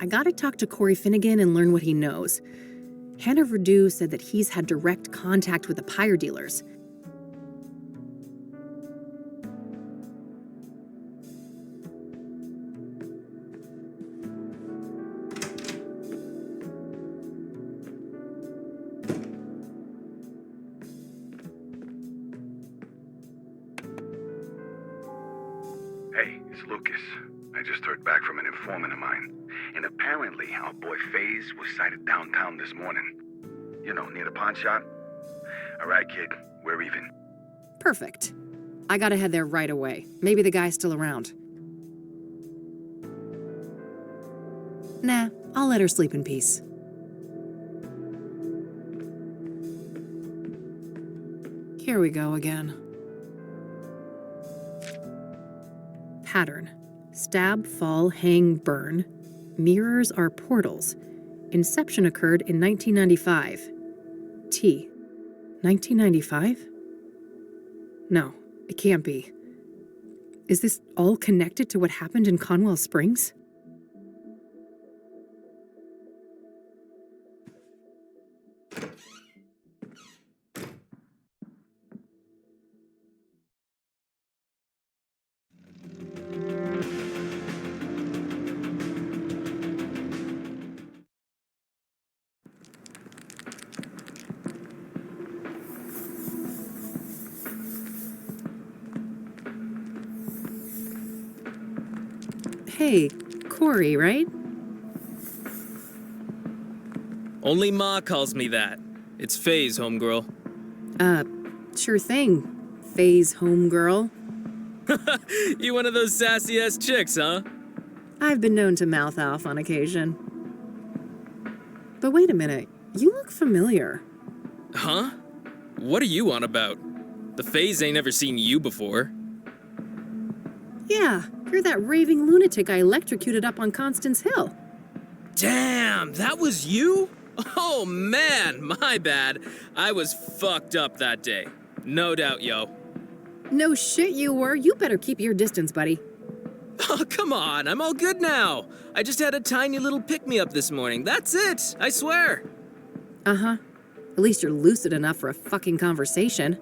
I gotta talk to Corey Finnegan and learn what he knows. Hannah Verdew said that he's had direct contact with the pyre dealers. Hey, it's Lucas. I just heard back from an informant of mine. And apparently, our boy FaZe was sighted downtown this morning. You know, near the pawn shop. All right, kid. We're even. Perfect. I gotta head there right away. Maybe the guy's still around. Nah, I'll let her sleep in peace. Here we go again. Pattern. Stab, fall, hang, burn. Mirrors are portals. Inception occurred in 1995. T. 1995? No, it can't be. Is this all connected to what happened in Conwell Springs? Hey, Corey, right? Only Ma calls me that. It's FaZe, homegirl. Sure thing. FaZe homegirl. You one of those sassy-ass chicks, huh? I've been known to mouth off on occasion. But wait a minute, you look familiar. Huh? What are you on about? The FaZe ain't never seen you before. Yeah, you're that raving lunatic I electrocuted up on Constance Hill. Damn, that was you? Oh man, my bad. I was fucked up that day. No doubt, yo. No shit you were. You better keep your distance, buddy. Oh, come on, I'm all good now. I just had a tiny little pick-me-up this morning. That's it, I swear. Uh-huh. At least you're lucid enough for a fucking conversation.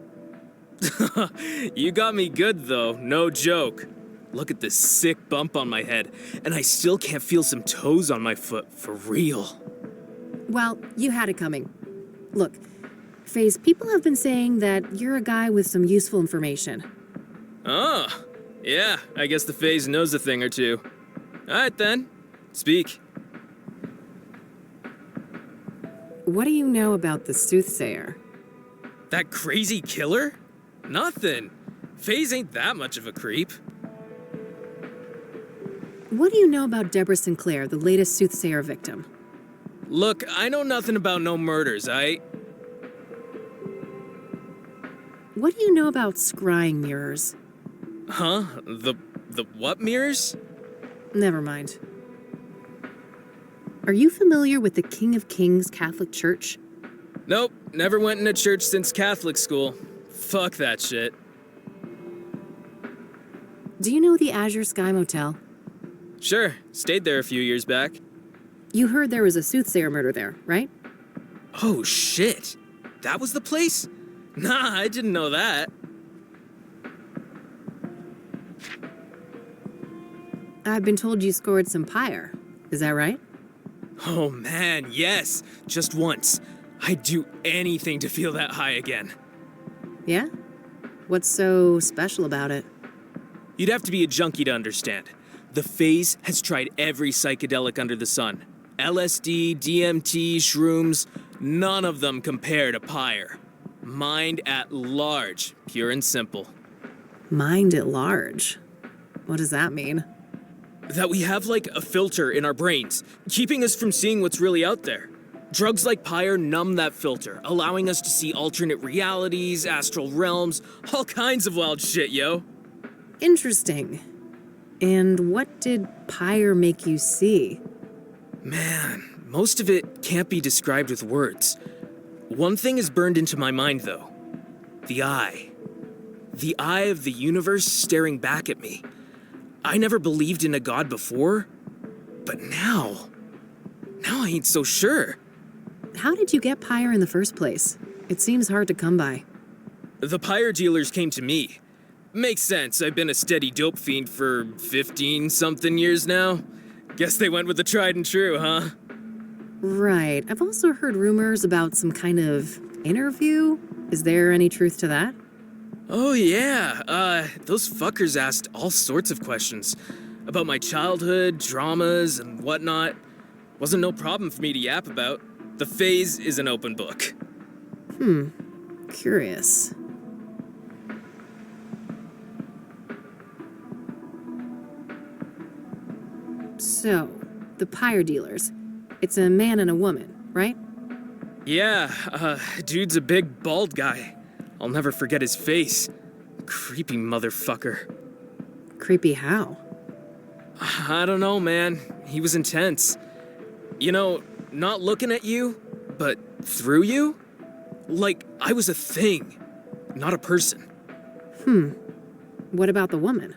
You got me good, though, no joke. Look at this sick bump on my head, and I still can't feel some toes on my foot, for real. Well, you had it coming. Look, FaZe, people have been saying that you're a guy with some useful information. Oh, yeah, I guess the FaZe knows a thing or two. Alright then, speak. What do you know about the Soothsayer? That crazy killer? Nothing. FaZe ain't that much of a creep. What do you know about Deborah Sinclair, the latest Soothsayer victim? Look, I know nothing about no murders, What do you know about scrying mirrors? Huh? The what mirrors? Never mind. Are you familiar with the King of Kings Catholic Church? Nope, never went in a church since Catholic school. Fuck that shit. Do you know the Azure Sky Motel? Sure, stayed there a few years back. You heard there was a Soothsayer murder there, right? Oh shit, that was the place? Nah, I didn't know that. I've been told you scored some pyre. Is that right? Oh man, yes, just once. I'd do anything to feel that high again. Yeah? What's so special about it? You'd have to be a junkie to understand. The FaZe has tried every psychedelic under the sun. LSD, DMT, shrooms, none of them compare to pyre. Mind at large, pure and simple. Mind at large? What does that mean? That we have like a filter in our brains, keeping us from seeing what's really out there. Drugs like pyre numb that filter, allowing us to see alternate realities, astral realms, all kinds of wild shit, yo. Interesting. And what did pyre make you see? Man, most of it can't be described with words. One thing is burned into my mind, though. The eye. The eye of the universe staring back at me. I never believed in a god before, but now, Now I ain't so sure. How did you get Pyre in the first place? It seems hard to come by. The pyre dealers came to me. Makes sense, I've been a steady dope fiend for 15-something years now. Guess they went with the tried and true, huh? Right. I've also heard rumors about some kind of interview. Is there any truth to that? Oh yeah, those fuckers asked all sorts of questions. About my childhood, dramas, and whatnot. Wasn't no problem for me to yap about. The phase is an open book. Curious. So, the Pyre dealers. It's a man and a woman, right? Yeah, dude's a big, bald guy. I'll never forget his face. Creepy motherfucker. Creepy how? I don't know, man. He was intense. You know, not looking at you, but through you? Like I was a thing, not a person. What about the woman?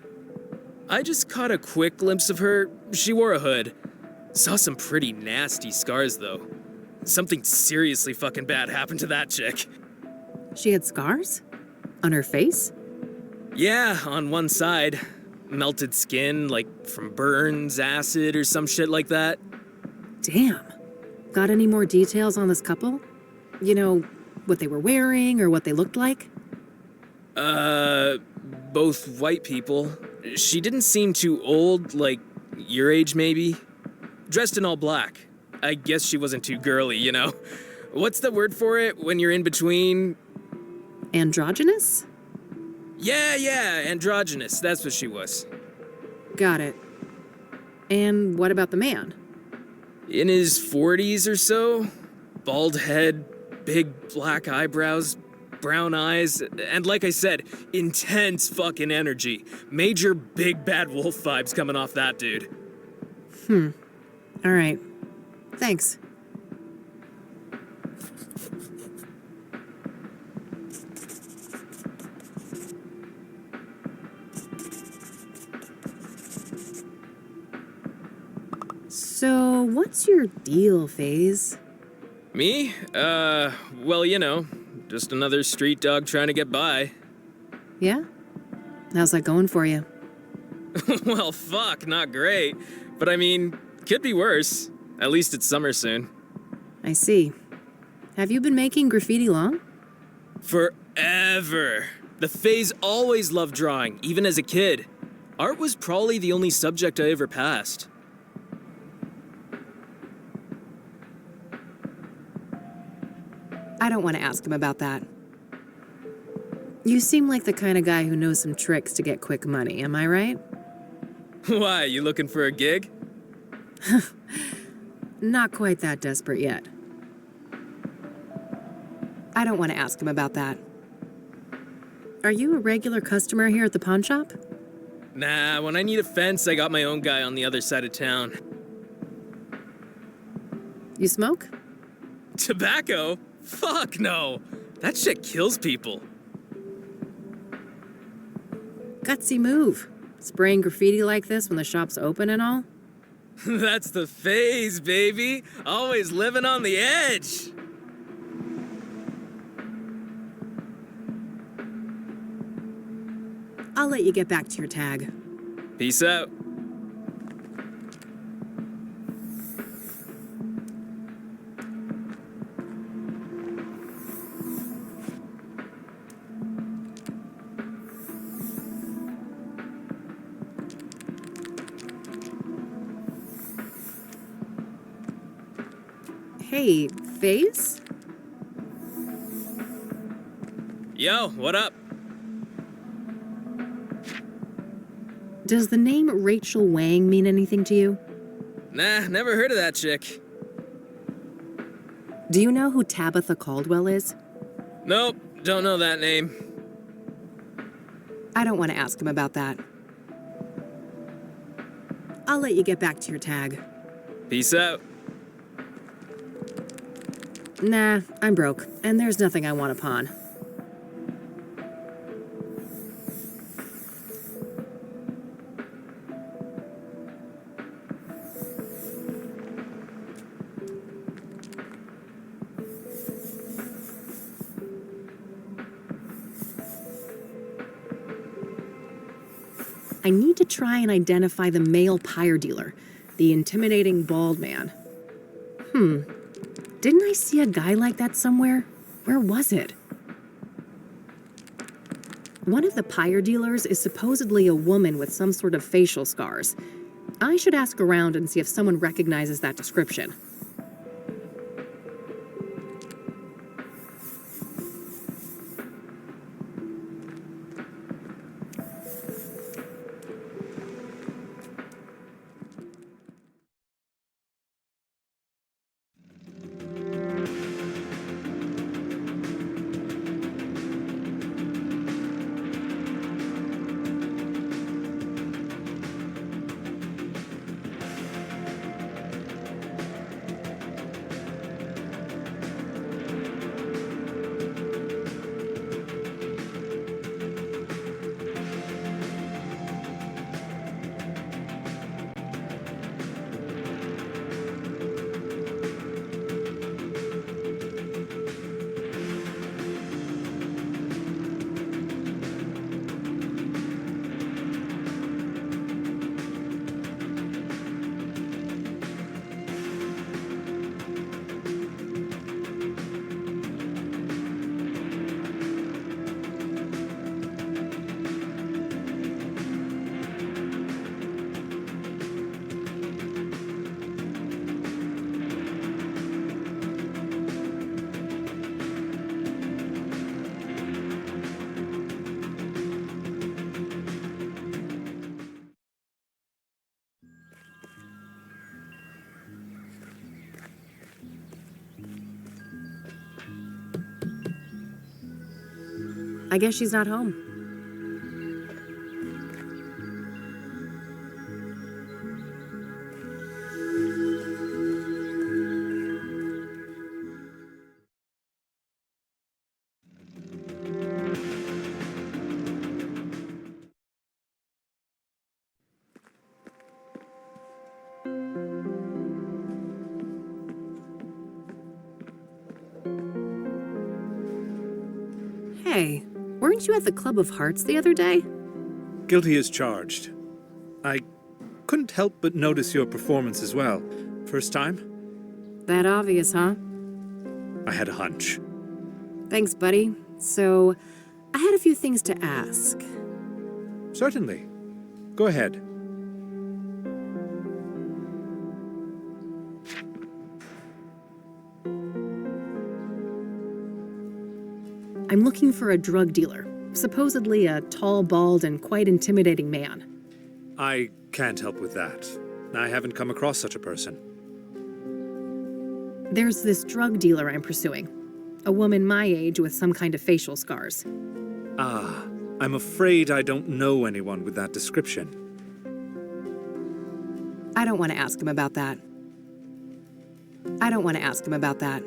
I just caught a quick glimpse of her. She wore a hood. Saw some pretty nasty scars, though. Something seriously fucking bad happened to that chick. She had scars? On her face? Yeah, on one side. Melted skin, like from burns, acid, or some shit like that. Damn. Got any more details on this couple? You know, what they were wearing or what they looked like? Both white people. She didn't seem too old, like your age maybe. Dressed in all black. I guess she wasn't too girly, you know? What's the word for it when you're in between? Androgynous? Yeah, androgynous. That's what she was. Got it. And what about the man? In his 40s or so. Bald head, big black eyebrows, brown eyes, and like I said, intense fucking energy. Major big bad wolf vibes coming off that dude. All right. Thanks. So, what's your deal, FaZe? Me? Well, you know, just another street dog trying to get by. Yeah? How's that going for you? Well, fuck, not great. But I mean, could be worse. At least it's summer soon. I see. Have you been making graffiti long? Forever. The FaZe always loved drawing, even as a kid. Art was probably the only subject I ever passed. I don't want to ask him about that. You seem like the kind of guy who knows some tricks to get quick money, am I right? Why, you looking for a gig? Not quite that desperate yet. I don't want to ask him about that. Are you a regular customer here at the pawn shop? Nah, when I need a fence, I got my own guy on the other side of town. You smoke? Tobacco? Fuck no! That shit kills people. Gutsy move. Spraying graffiti like this when the shop's open and all? That's the FaZe, baby! Always living on the edge! I'll let you get back to your tag. Peace out. Hey, FaZe? Yo, what up? Does the name Rachel Wang mean anything to you? Nah, never heard of that chick. Do you know who Tabitha Caldwell is? Nope, don't know that name. I don't want to ask him about that. I'll let you get back to your tag. Peace out. Nah, I'm broke, and there's nothing I want to pawn. I need to try and identify the male pyre dealer, the intimidating bald man. Didn't I see a guy like that somewhere? Where was it? One of the pyre dealers is supposedly a woman with some sort of facial scars. I should ask around and see if someone recognizes that description. I guess she's not home. Hey, weren't you at the Club of Hearts the other day? Guilty as charged. I couldn't help but notice your performance as well. First time? That obvious, huh? I had a hunch. Thanks, buddy. So, I had a few things to ask. Certainly. Go ahead. I'm looking for a drug dealer, supposedly a tall, bald, and quite intimidating man. I can't help with that. I haven't come across such a person. There's this drug dealer I'm pursuing. A woman my age with some kind of facial scars. Ah, I'm afraid I don't know anyone with that description. I don't want to ask him about that. I don't want to ask him about that.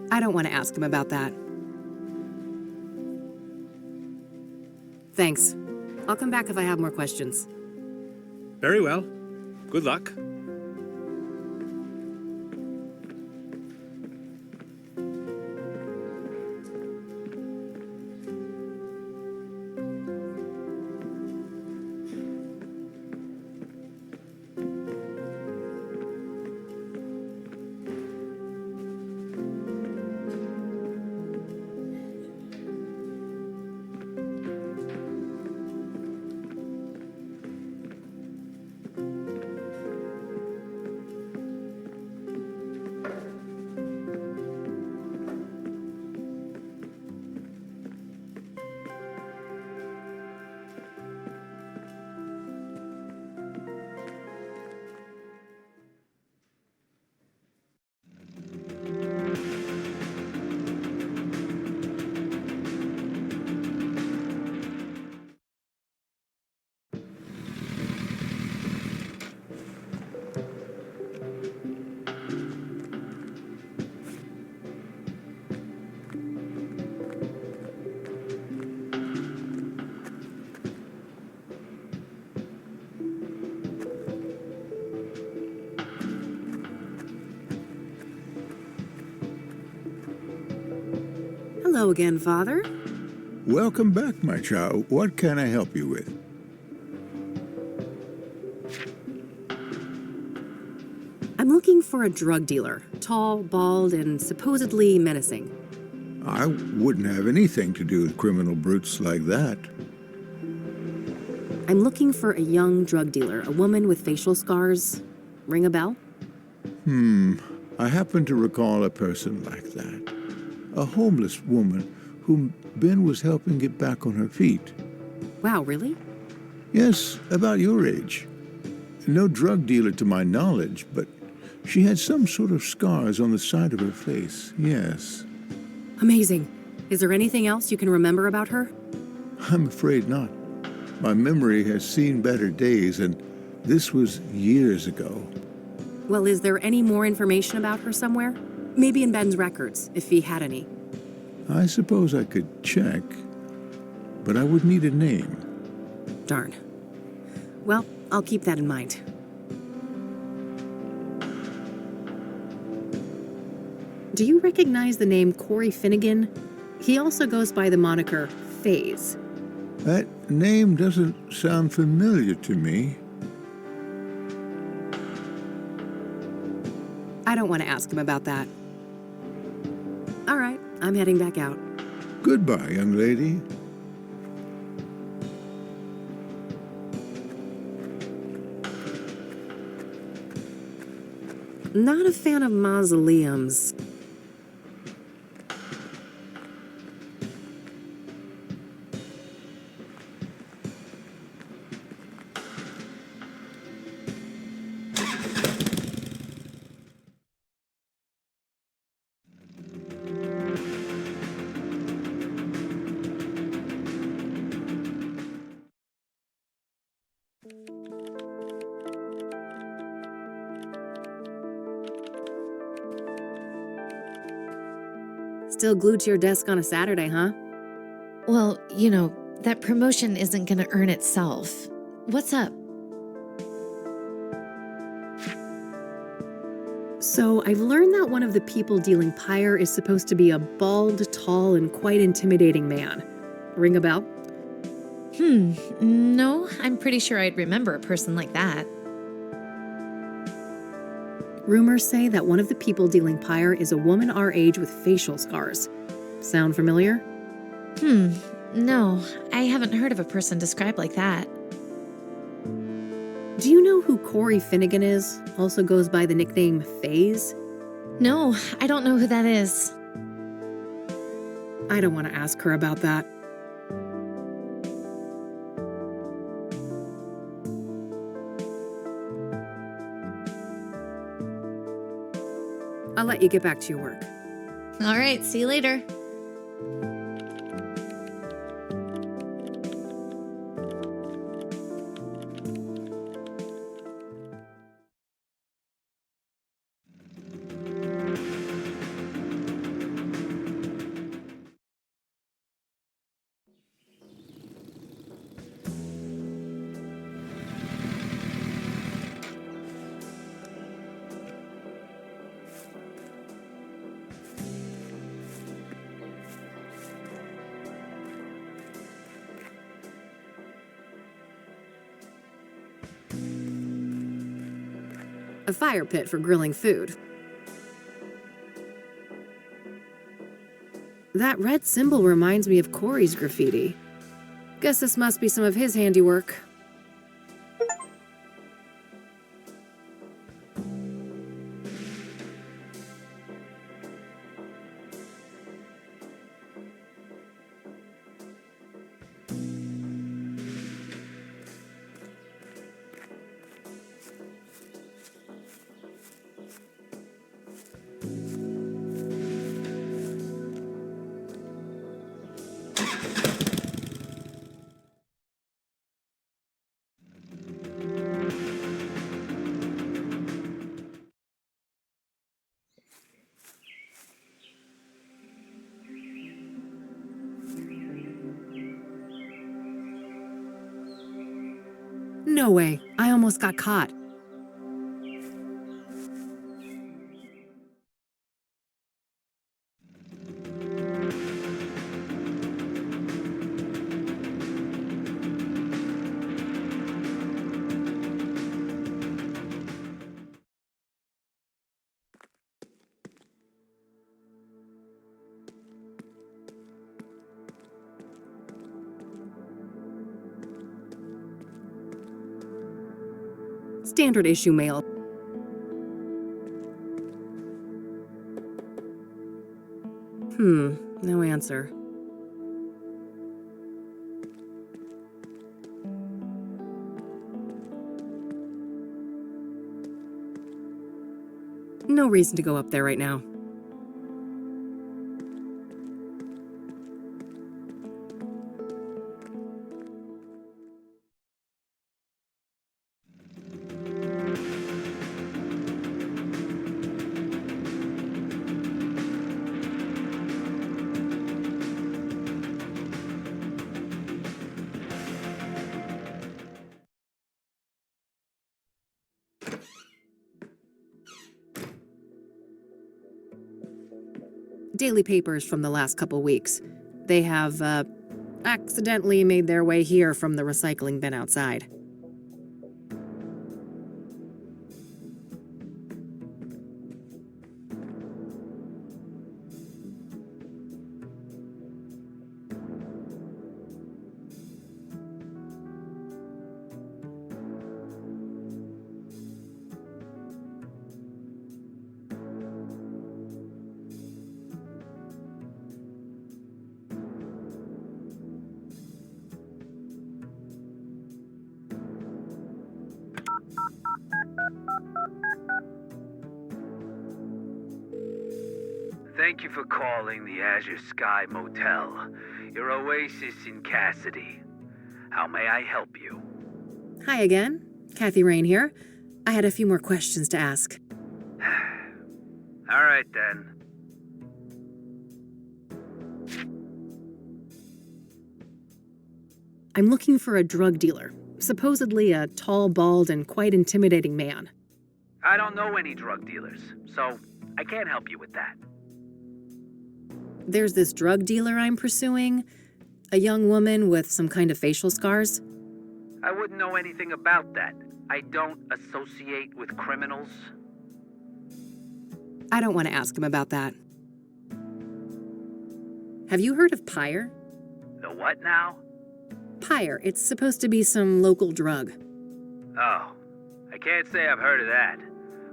I don't want to ask him about that. Thanks. I'll come back if I have more questions. Very well. Good luck. Hello again, Father. Welcome back, my child. What can I help you with? I'm looking for a drug dealer. Tall, bald, and supposedly menacing. I wouldn't have anything to do with criminal brutes like that. I'm looking for a young drug dealer, a woman with facial scars. Ring a bell? I happen to recall a person like that. A homeless woman whom Ben was helping get back on her feet. Wow, really? Yes, about your age. No drug dealer to my knowledge, but she had some sort of scars on the side of her face, yes. Amazing. Is there anything else you can remember about her? I'm afraid not. My memory has seen better days, and this was years ago. Well, is there any more information about her somewhere? Maybe in Ben's records, if he had any. I suppose I could check, but I would need a name. Darn. Well, I'll keep that in mind. Do you recognize the name Corey Finnegan? He also goes by the moniker FaZe. That name doesn't sound familiar to me. I don't want to ask him about that. All right, I'm heading back out. Goodbye, young lady. Not a fan of mausoleums. Still glued to your desk on a Saturday, huh? Well, that promotion isn't gonna earn itself. What's up? So, I've learned that one of the people dealing pyre is supposed to be a bald, tall, and quite intimidating man. Ring a bell? No, I'm pretty sure I'd remember a person like that. Rumors say that one of the people dealing pyre is a woman our age with facial scars. Sound familiar? No, I haven't heard of a person described like that. Do you know who Corey Finnegan is? Also goes by the nickname FaZe? No, I don't know who that is. I don't want to ask her about that. I'll let you get back to your work. All right, see you later. A fire pit for grilling food. That red symbol reminds me of Corey's graffiti. Guess this must be some of his handiwork. No way. I almost got caught. Standard issue mail. No answer. No reason to go up there right now. Daily papers from the last couple weeks. They have, accidentally made their way here from the recycling bin outside. Thank you for calling the Azure Sky Motel, your oasis in Cassidy. How may I help you? Hi again. Kathy Rain here. I had a few more questions to ask. All right, then. I'm looking for a drug dealer, supposedly a tall, bald, and quite intimidating man. I don't know any drug dealers, so I can't help you with that. There's this drug dealer I'm pursuing, a young woman with some kind of facial scars. I wouldn't know anything about that. I don't associate with criminals. I don't want to ask him about that. Have you heard of Pyre? The what now? Pyre, it's supposed to be some local drug. Oh, I can't say I've heard of that.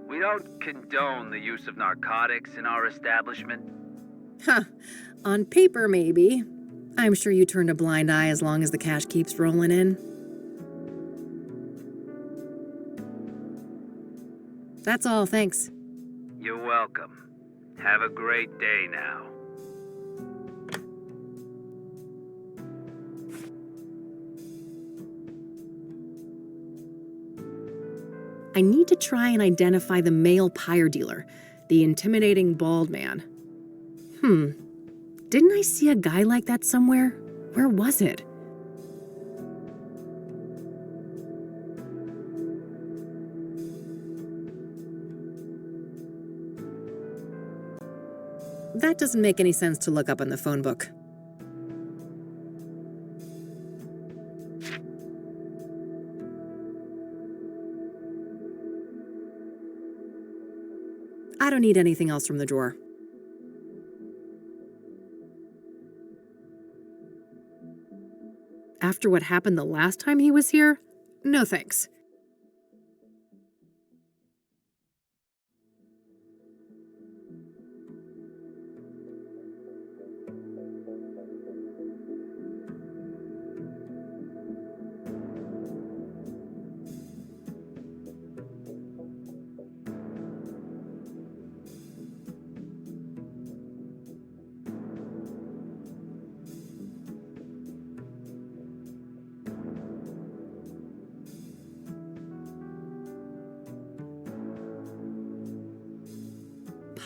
We don't condone the use of narcotics in our establishment. Huh. On paper, maybe. I'm sure you turned a blind eye as long as the cash keeps rolling in. That's all, thanks. You're welcome. Have a great day now. I need to try and identify the male Pyre dealer, the intimidating bald man. Didn't I see a guy like that somewhere? Where was it? That doesn't make any sense to look up in the phone book. I don't need anything else from the drawer. After what happened the last time he was here? No thanks.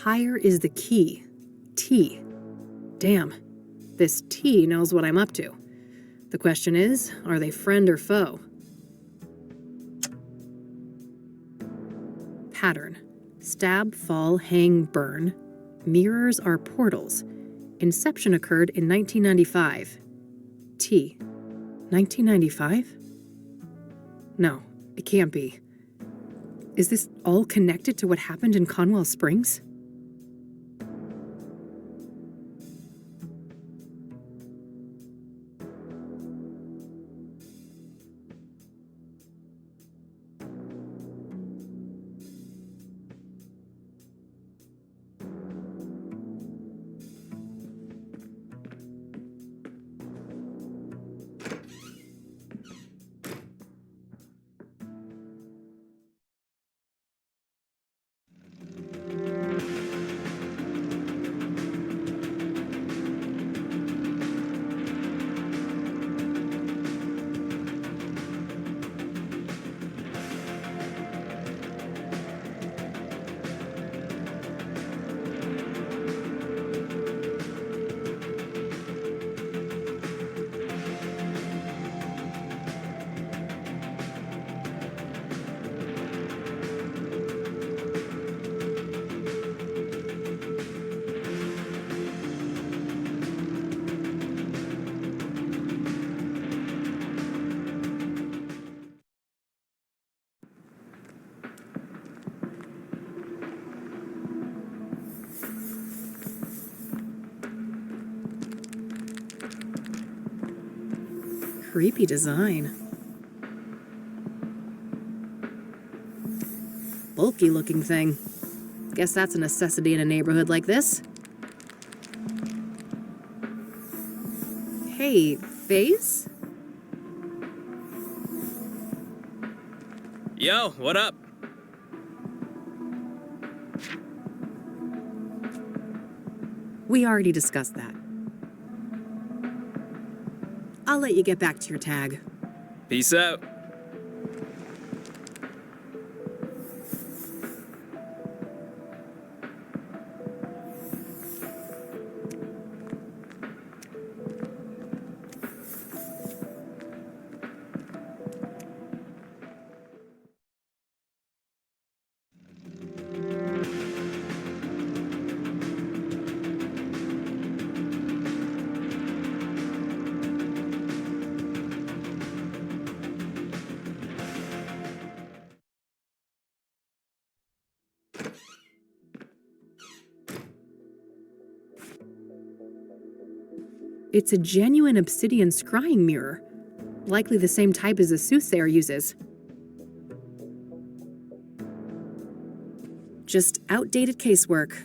Pyre is the key. T. Damn. This T knows what I'm up to. The question is, are they friend or foe? Pattern. Stab, fall, hang, burn. Mirrors are portals. Inception occurred in 1995. T. 1995? No, it can't be. Is this all connected to what happened in Conwell Springs? Creepy design. Bulky looking thing. Guess that's a necessity in a neighborhood like this. Hey, Faze? Yo, what up? We already discussed that. I'll let you get back to your tag. Peace out. It's a genuine obsidian scrying mirror, likely the same type as the Soothsayer uses. Just outdated casework.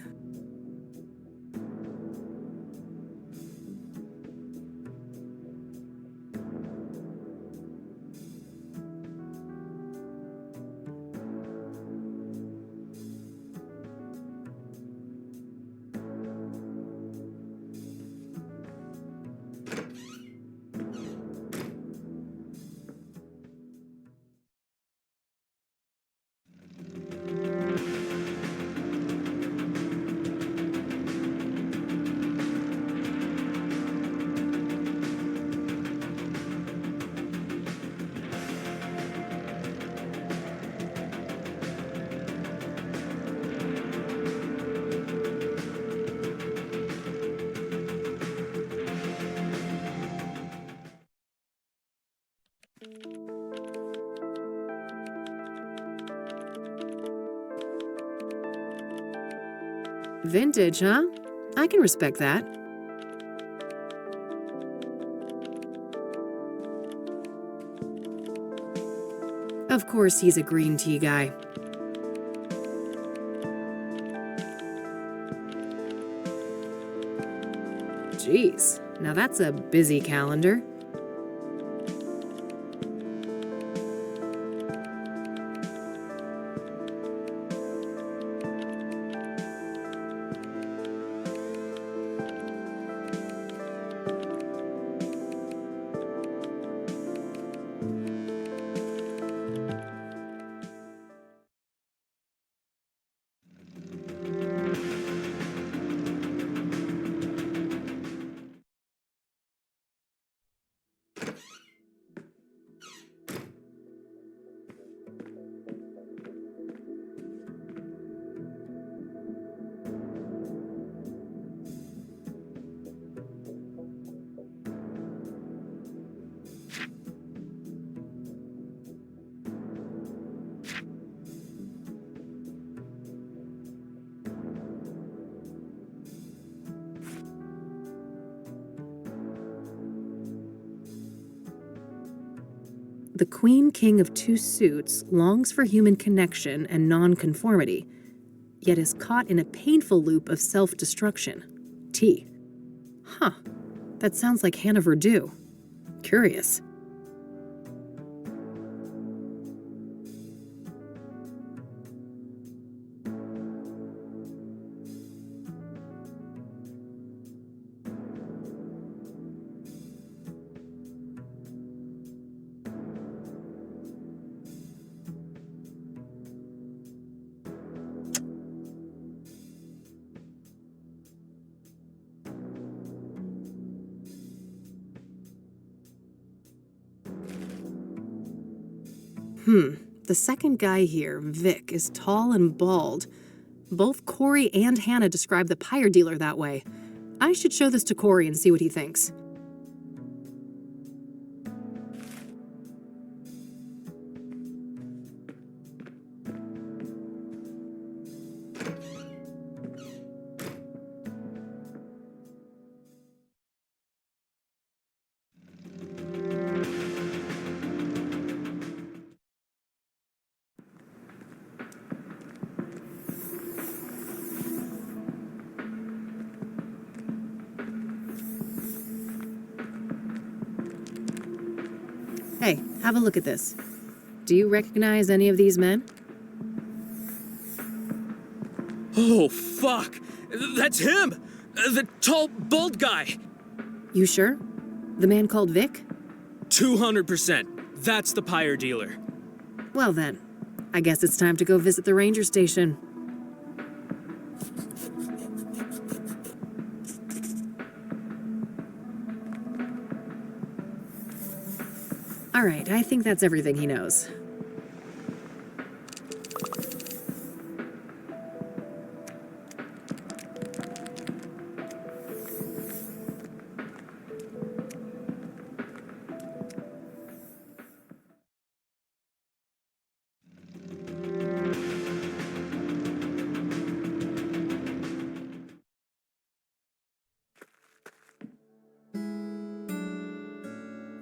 Vintage, huh? I can respect that. Of course, he's a green tea guy. Jeez, now that's a busy calendar. The Queen King of Two Suits longs for human connection and non-conformity, yet is caught in a painful loop of self-destruction. T. Huh. That sounds like Hannah Verdew. Curious. The second guy here, Vic, is tall and bald. Both Corey and Hannah describe the pyre dealer that way. I should show this to Corey and see what he thinks. have a look at this. Do you recognize any of these men? Oh, fuck! That's him! The tall, bald guy! You sure? The man called Vic? 200%. That's the pyre dealer. Well then, I guess it's time to go visit the ranger station. All right, I think that's everything he knows.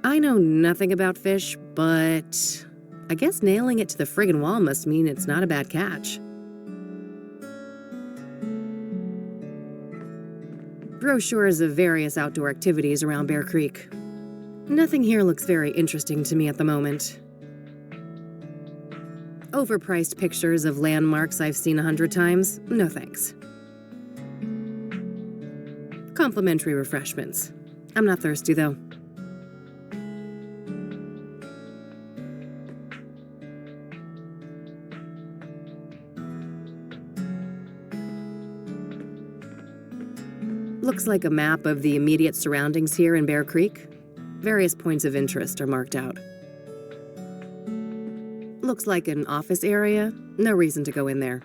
I know nothing about fish, but I guess nailing it to the friggin' wall must mean it's not a bad catch. Brochures of various outdoor activities around Bear Creek. Nothing here looks very interesting to me at the moment. Overpriced pictures of landmarks I've seen 100 times, no thanks. Complimentary refreshments. I'm not thirsty though. Looks like a map of the immediate surroundings here in Bear Creek. Various points of interest are marked out. Looks like an office area. No reason to go in there.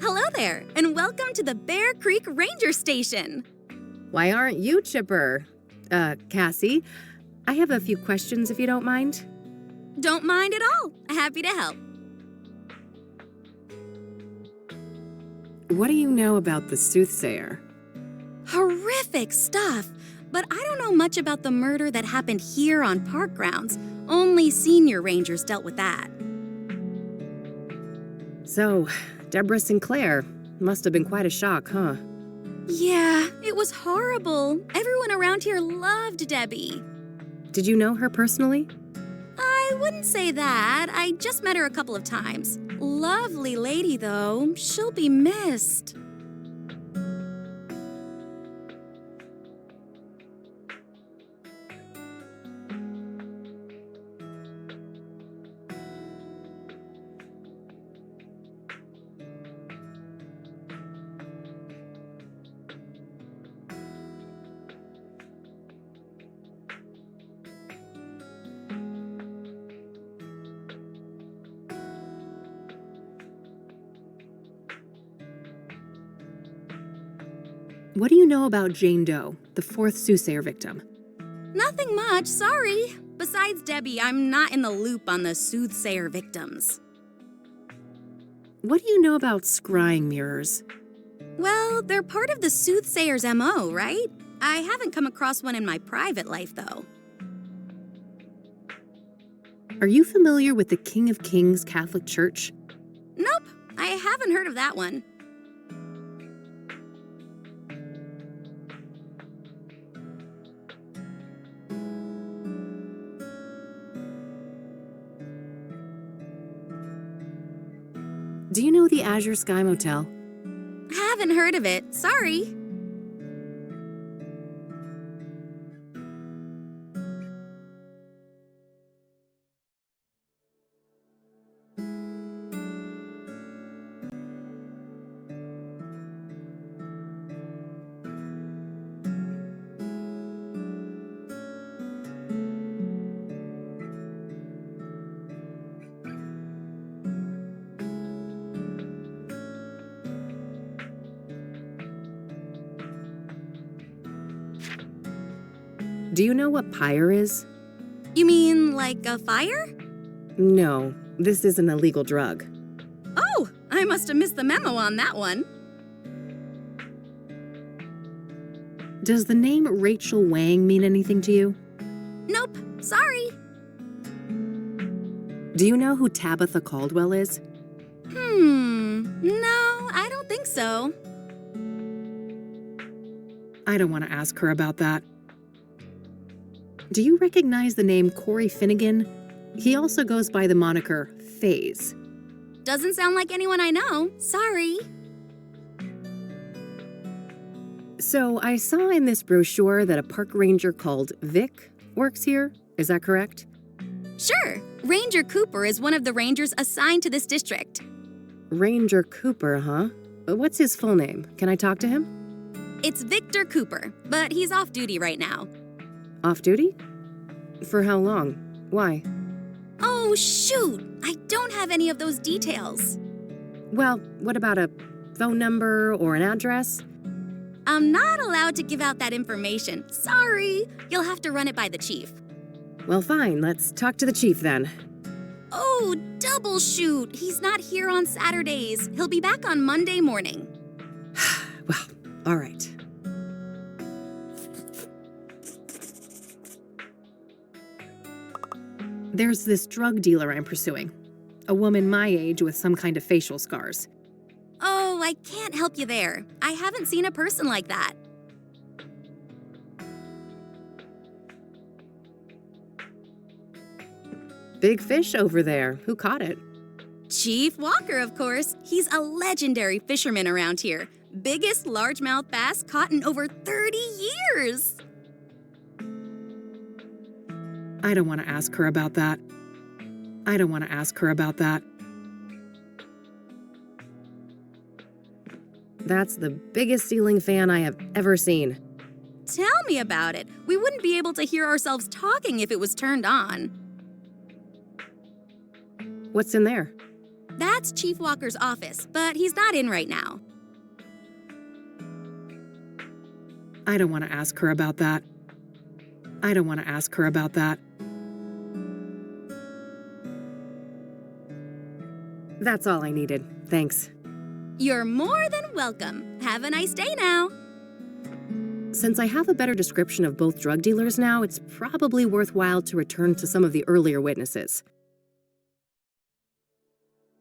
Hello there, and welcome to the Bear Creek Ranger Station. Why aren't you chipper? Cassie, I have a few questions if you don't mind. Don't mind at all. Happy to help. What do you know about the Soothsayer? Horrific stuff, but I don't know much about the murder that happened here on park grounds. Only senior rangers dealt with that. So, Deborah Sinclair must have been quite a shock, huh? Yeah, it was horrible. Everyone around here loved Debbie. Did you know her personally? I wouldn't say that. I just met her a couple of times. Lovely lady, though. She'll be missed. What do you know about Jane Doe, the fourth Soothsayer victim? Nothing much, sorry. Besides Debbie, I'm not in the loop on the Soothsayer victims. What do you know about scrying mirrors? Well, they're part of the Soothsayer's MO, right? I haven't come across one in my private life, though. Are you familiar with the King of Kings Catholic Church? Nope, I haven't heard of that one. Do you know the Azure Sky Motel? Haven't heard of it, sorry. Do you know what pyre is? You mean like a fire? No, this is an illegal drug. Oh, I must have missed the memo on that one. Does the name Rachel Wang mean anything to you? Nope, sorry. Do you know who Tabitha Caldwell is? No, so. I don't want to ask her about that. Do you recognize the name Corey Finnegan? He also goes by the moniker FaZe. Doesn't sound like anyone I know. Sorry. So I saw in this brochure that a park ranger called Vic works here. Is that correct? Sure. Ranger Cooper is one of the rangers assigned to this district. Ranger Cooper, huh? What's his full name? Can I talk to him? It's Victor Cooper, but he's off duty right now. Off duty? For how long? Why? Oh, shoot! I don't have any of those details. Well, what about a phone number or an address? I'm not allowed to give out that information. Sorry. You'll have to run it by the chief. Well, fine. Let's talk to the chief then. Oh, double shoot! He's not here on Saturdays. He'll be back on Monday morning. Well, all right. There's this drug dealer I'm pursuing. A woman my age with some kind of facial scars. Oh, I can't help you there. I haven't seen a person like that. Big fish over there. Who caught it? Chief Walker, of course. He's a legendary fisherman around here. Biggest largemouth bass caught in over 30 years. I don't want to ask her about that. I don't want to ask her about that. That's the biggest ceiling fan I have ever seen. Tell me about it. We wouldn't be able to hear ourselves talking if it was turned on. What's in there? That's Chief Walker's office, but he's not in right now. I don't want to ask her about that. I don't want to ask her about that. That's all I needed. Thanks. You're more than welcome. Have a nice day now. Since I have a better description of both drug dealers now, it's probably worthwhile to return to some of the earlier witnesses.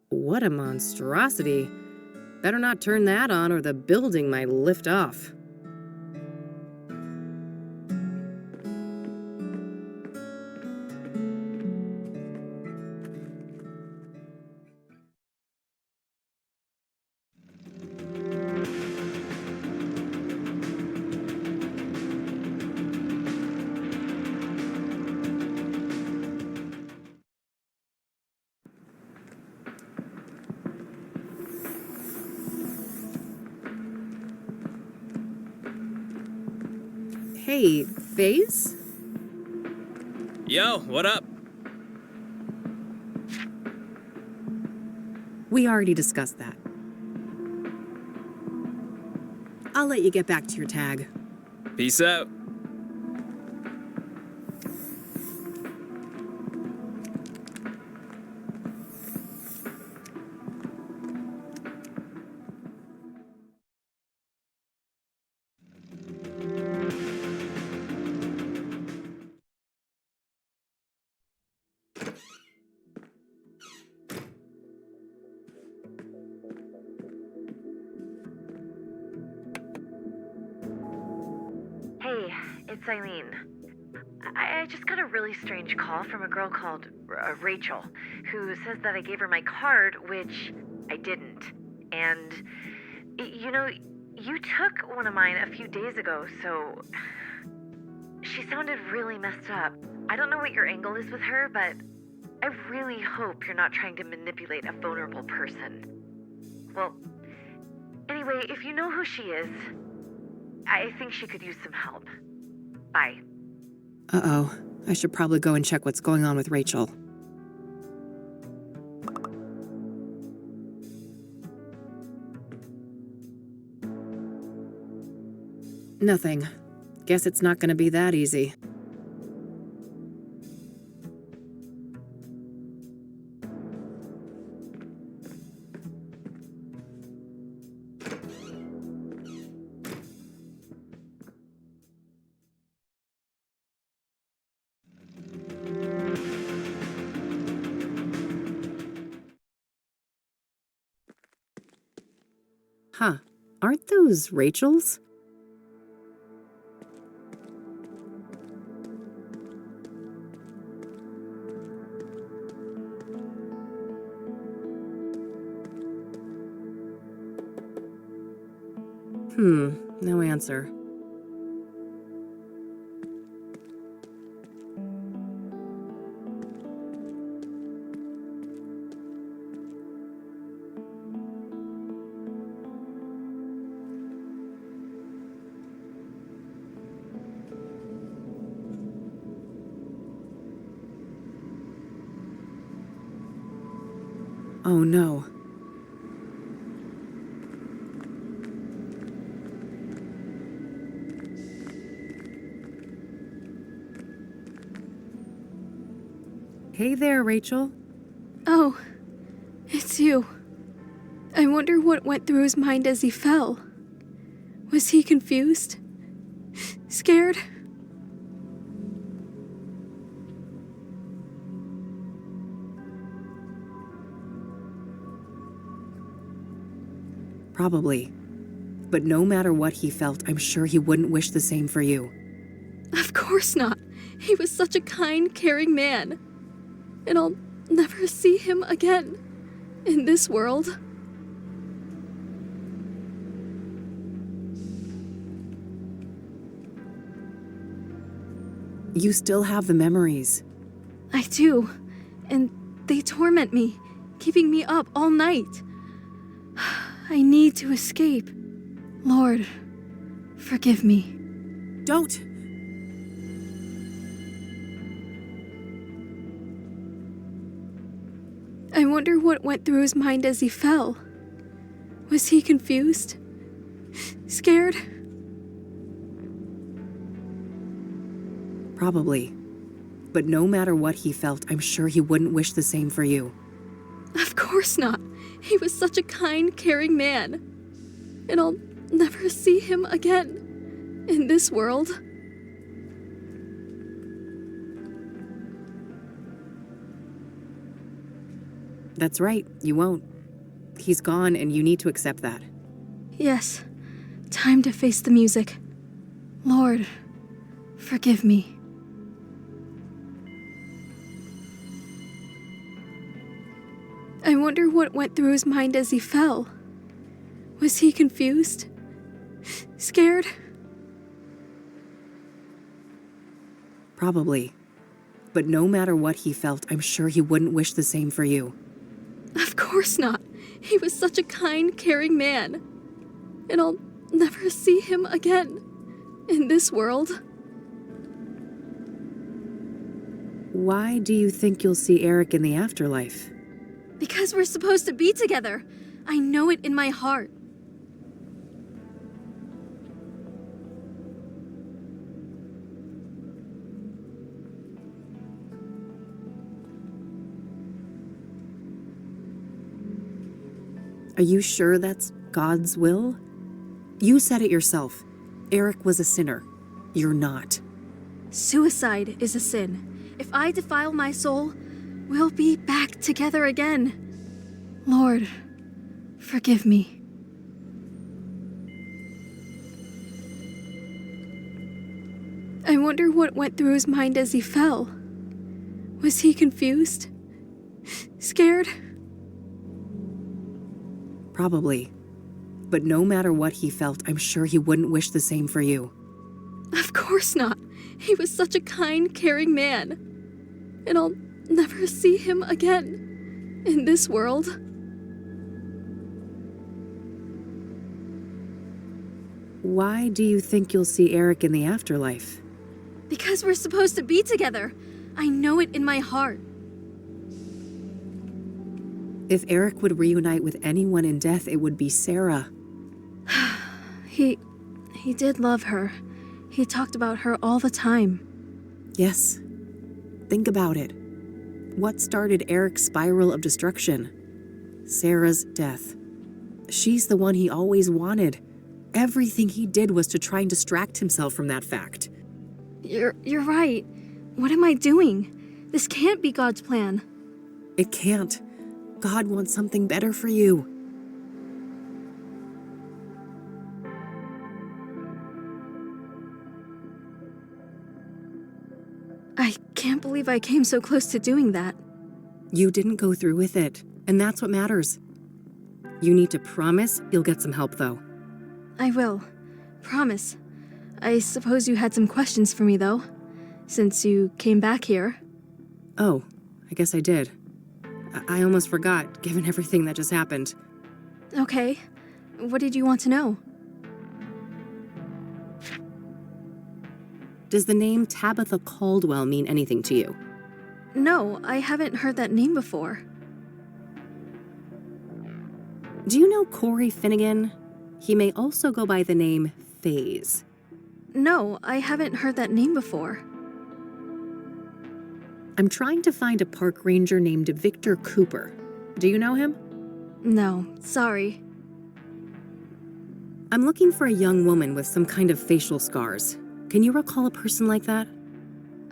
What a monstrosity. Better not turn that on or the building might lift off. Hey, FaZe? Yo, what up? We already discussed that. I'll let you get back to your tag. Peace out. Hey, it's Eileen. I just got a really strange call from a girl called Rachel, who says that I gave her my card, which I didn't. And, you took one of mine a few days ago, so she sounded really messed up. I don't know what your angle is with her, but I really hope you're not trying to manipulate a vulnerable person. Well, anyway, if you know who she is, I think she could use some help. Bye. Uh-oh. I should probably go and check what's going on with Rachel. Nothing. Guess it's not gonna be that easy. Huh, aren't those Rachel's? No answer. Oh no. Hey there, Rachel. Oh, it's you. I wonder what went through his mind as he fell. Was he confused? Scared? Probably. But no matter what he felt, I'm sure he wouldn't wish the same for you. Of course not. He was such a kind, caring man. And I'll never see him again in this world. You still have the memories. I do. And they torment me, keeping me up all night. I need to escape. Lord, forgive me. Don't! I wonder what went through his mind as he fell. Was he confused? Scared? Probably. But no matter what he felt, I'm sure he wouldn't wish the same for you. Of course not. He was such a kind, caring man. And I'll never see him again in this world. That's right, you won't. He's gone and you need to accept that. Yes, time to face the music. Lord, forgive me. I wonder what went through his mind as he fell. Was he confused? Scared? Probably. But no matter what he felt, I'm sure he wouldn't wish the same for you. Of course not. He was such a kind, caring man. And I'll never see him again in this world. Why do you think you'll see Eric in the afterlife? Because we're supposed to be together. I know it in my heart. Are you sure that's God's will? You said it yourself. Eric was a sinner. You're not. Suicide is a sin. If I defile my soul, we'll be back together again. Lord, forgive me. I wonder what went through his mind as he fell. Was he confused? Scared? Probably. But no matter what he felt, I'm sure he wouldn't wish the same for you. Of course not. He was such a kind, caring man. And I'll never see him again in this world. Why do you think you'll see Eric in the afterlife? Because we're supposed to be together. I know it in my heart. If Eric would reunite with anyone in death, it would be Sarah. He did love her. He talked about her all the time. Yes. Think about it. What started Eric's spiral of destruction? Sarah's death. She's the one he always wanted. Everything he did was to try and distract himself from that fact. You're right. What am I doing? This can't be God's plan. It can't. God wants something better for you. I can't believe I came so close to doing that. You didn't go through with it, and that's what matters. You need to promise you'll get some help, though. I will. Promise. I suppose you had some questions for me, though, since you came back here. Oh, I guess I did. I almost forgot, given everything that just happened. Okay. What did you want to know? Does the name Tabitha Caldwell mean anything to you? No, I haven't heard that name before. Do you know Corey Finnegan? He may also go by the name FaZe. No, I haven't heard that name before. I'm trying to find a park ranger named Victor Cooper. Do you know him? No, sorry. I'm looking for a young woman with some kind of facial scars. Can you recall a person like that?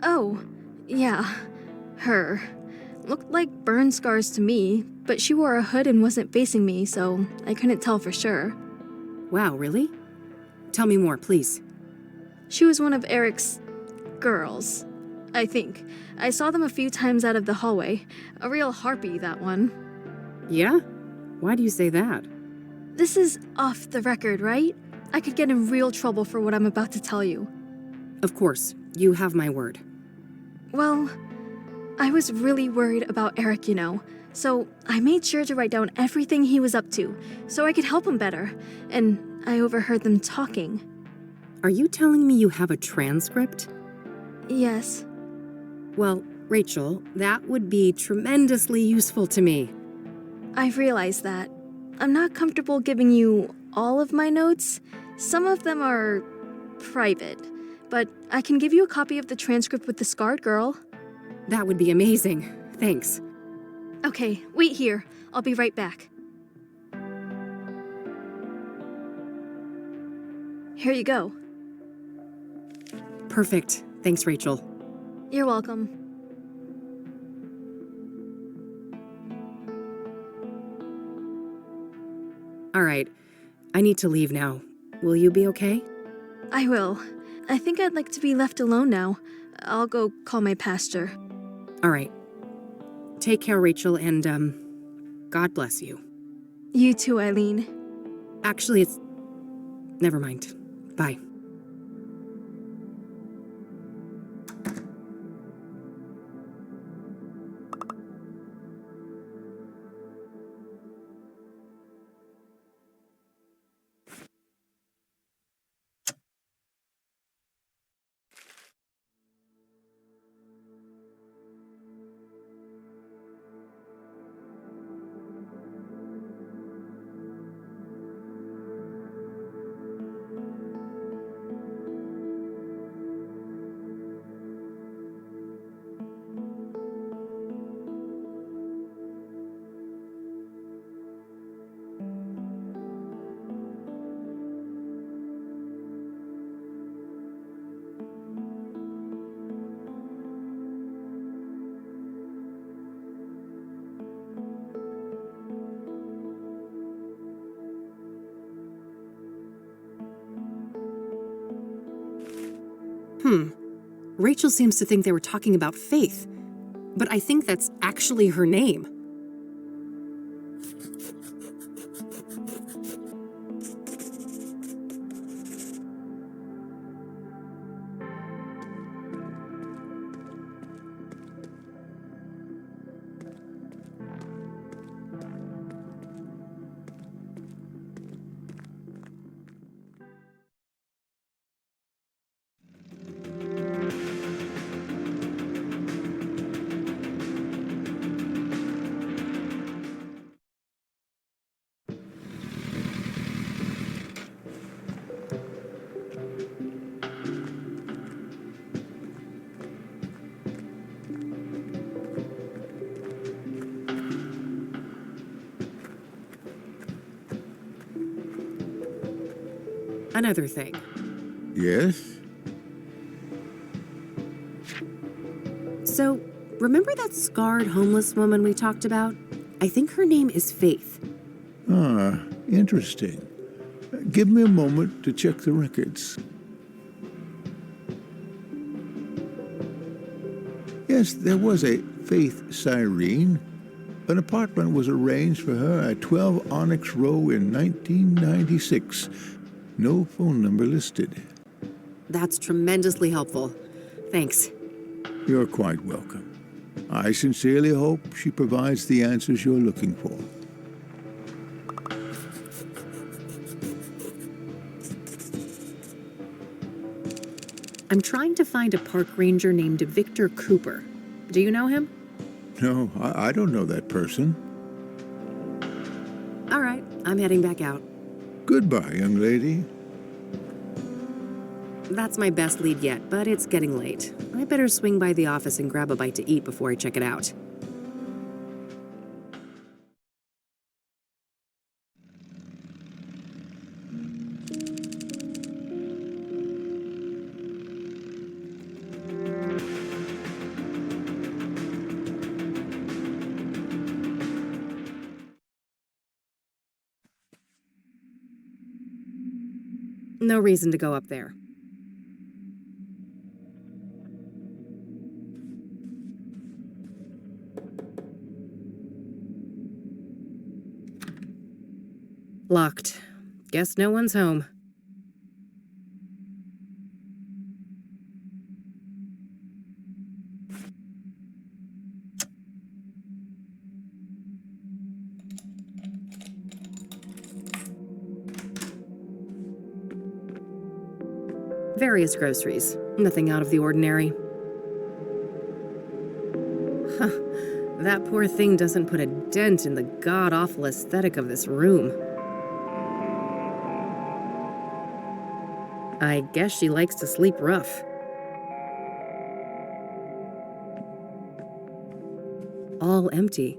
Oh, yeah. Her. Looked like burn scars to me, but she wore a hood and wasn't facing me, so I couldn't tell for sure. Wow, really? Tell me more, please. She was one of Eric's girls, I think. I saw them a few times out of the hallway. A real harpy, that one. Yeah? Why do you say that? This is off the record, right? I could get in real trouble for what I'm about to tell you. Of course, you have my word. Well, I was really worried about Eric, so I made sure to write down everything he was up to, so I could help him better, and I overheard them talking. Are you telling me you have a transcript? Yes. Well, Rachel, that would be tremendously useful to me. I realize that. I'm not comfortable giving you all of my notes. Some of them are private, but I can give you a copy of the transcript with the scarred girl. That would be amazing. Thanks. Okay, wait here. I'll be right back. Here you go. Perfect. Thanks, Rachel. You're welcome. All right. I need to leave now. Will you be okay? I will. I think I'd like to be left alone now. I'll go call my pastor. All right. Take care, Rachel, and, God bless you. You too, Eileen. Actually, it's... Never mind. Bye. Rachel seems to think they were talking about Faith, but I think that's actually her name. Another thing. Yes? So, remember that scarred homeless woman we talked about? I think her name is Faith. Ah, interesting. Give me a moment to check the records. Yes, there was a Faith Cyrene. An apartment was arranged for her at 12 Onyx Row in 1996. No phone number listed. That's tremendously helpful. Thanks. You're quite welcome. I sincerely hope she provides the answers you're looking for. I'm trying to find a park ranger named Victor Cooper. Do you know him? No, I don't know that person. All right, I'm heading back out. Goodbye, young lady. That's my best lead yet, but it's getting late. I better swing by the office and grab a bite to eat before I check it out. No reason to go up there. Locked. Guess no one's home. Various groceries. Nothing out of the ordinary. Huh. That poor thing doesn't put a dent in the god-awful aesthetic of this room. I guess she likes to sleep rough. All empty.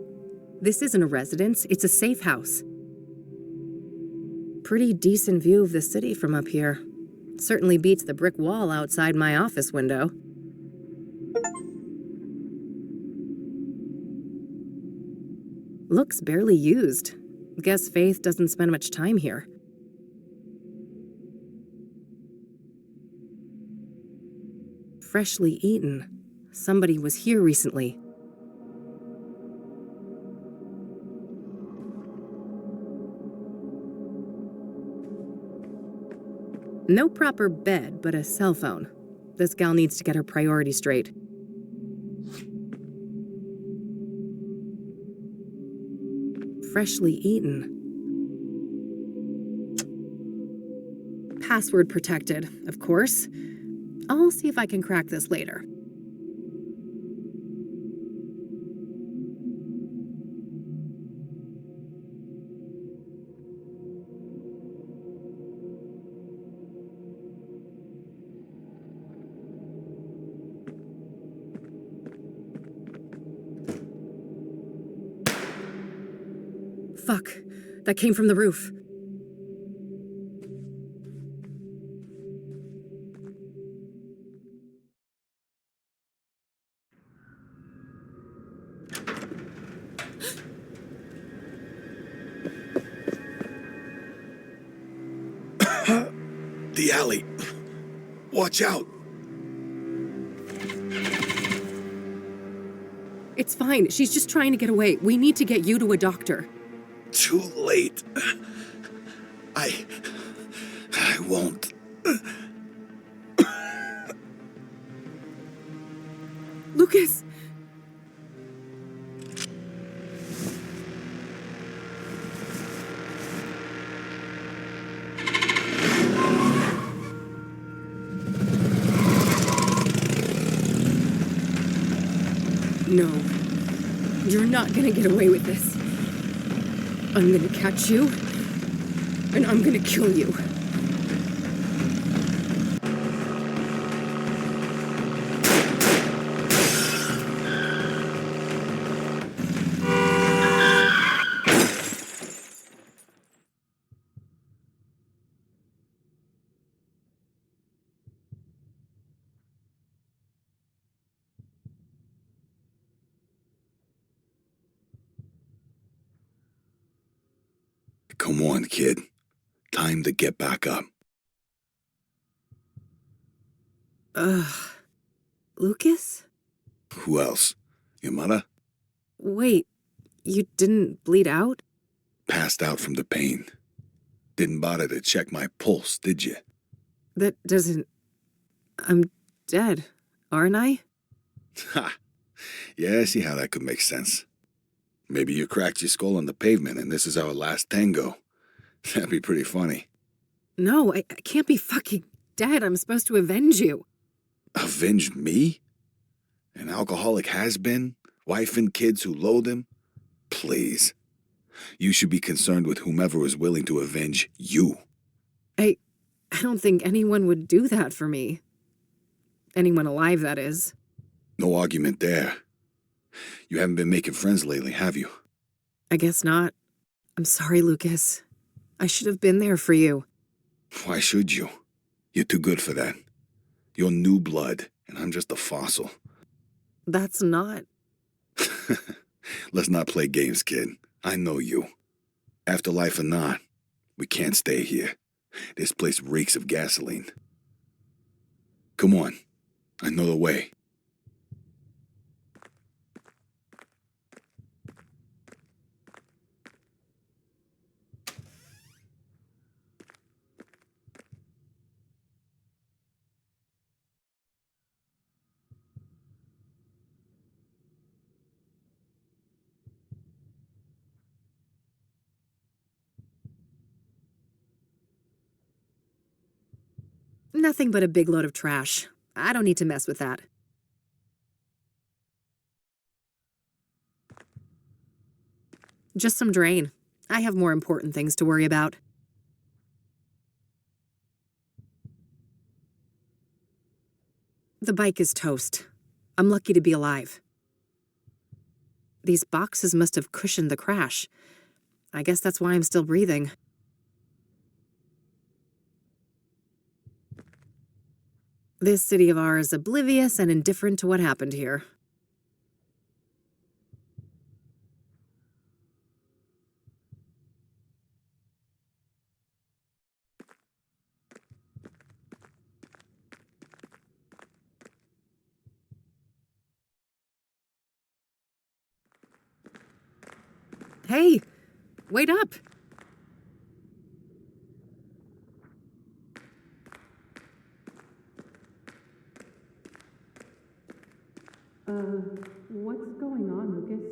This isn't a residence, it's a safe house. Pretty decent view of the city from up here. Certainly beats the brick wall outside my office window. Looks barely used. Guess Faith doesn't spend much time here. Freshly eaten. Somebody was here recently. No proper bed, but a cell phone. This gal needs to get her priorities straight. Freshly eaten. Password protected, of course. I'll see if I can crack this later. Fuck. That came from the roof. The alley. Watch out. It's fine. She's just trying to get away. We need to get you to a doctor. Too late. I won't. Lucas! No. You're not gonna get away with this. I'm gonna catch you, and I'm gonna kill you. Come on, kid. Time to get back up. Lucas? Who else? Your mother? Wait, you didn't bleed out? Passed out from the pain. Didn't bother to check my pulse, did you? That doesn't... I'm dead, aren't I? Ha! Yeah, I see how that could make sense. Maybe you cracked your skull on the pavement and this is our last tango. That'd be pretty funny. No, I can't be fucking dead. I'm supposed to avenge you. Avenge me? An alcoholic has-been? Wife and kids who loathe him? Please. You should be concerned with whomever is willing to avenge you. I don't think anyone would do that for me. Anyone alive, that is. No argument there. You haven't been making friends lately, have you? I guess not. I'm sorry, Lucas. I should have been there for you. Why should you? You're too good for that. You're new blood, and I'm just a fossil. That's not... Let's not play games, kid. I know you. Afterlife or not, we can't stay here. This place reeks of gasoline. Come on. I know the way. Nothing but a big load of trash. I don't need to mess with that. Just some drain. I have more important things to worry about. The bike is toast. I'm lucky to be alive. These boxes must have cushioned the crash. I guess that's why I'm still breathing. This city of ours is oblivious and indifferent to what happened here. Hey, wait up! What's going on, Lucas?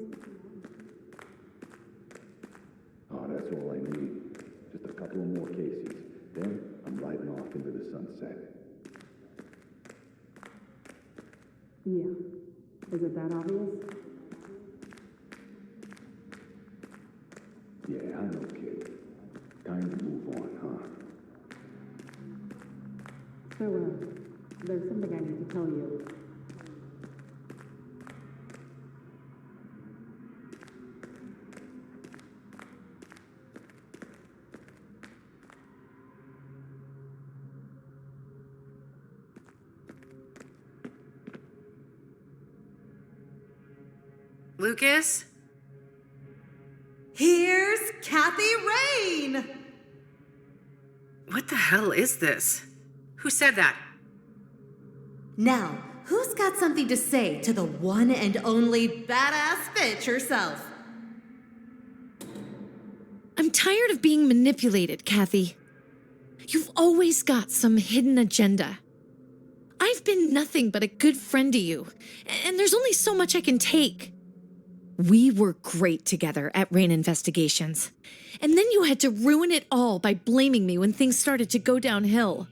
Oh, that's all I need. Just a couple of more cases. Then I'm riding off into the sunset. Yeah. Is it that obvious? Yeah, I know, kid. Time to move on, huh? So, there's something I need to tell you. Lucas? Here's Kathy Rain! What the hell is this? Who said that? Now, who's got something to say to the one and only badass bitch herself? I'm tired of being manipulated, Kathy. You've always got some hidden agenda. I've been nothing but a good friend to you, and there's only so much I can take. We were great together at Rain Investigations, and then you had to ruin it all by blaming me when things started to go downhill.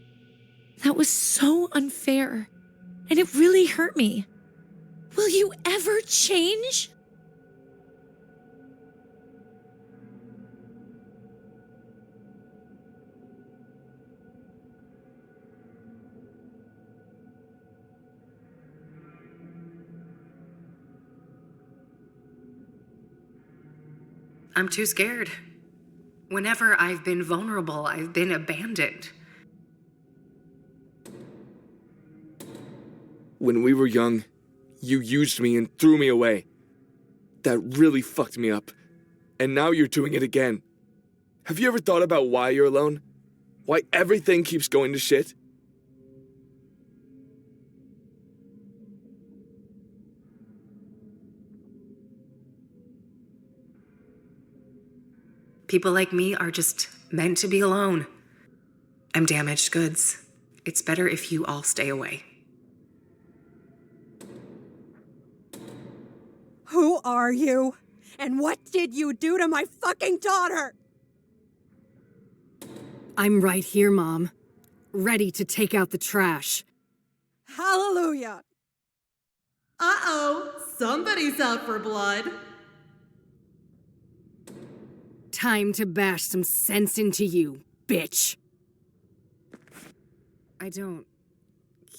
That was so unfair, and it really hurt me. Will you ever change? I'm too scared. Whenever I've been vulnerable, I've been abandoned. When we were young, you used me and threw me away. That really fucked me up. And now you're doing it again. Have you ever thought about why you're alone? Why everything keeps going to shit? People like me are just meant to be alone. I'm damaged goods. It's better if you all stay away. Who are you? And what did you do to my fucking daughter? I'm right here, Mom. Ready to take out the trash. Hallelujah! Uh-oh, somebody's out for blood. Time to bash some sense into you, bitch.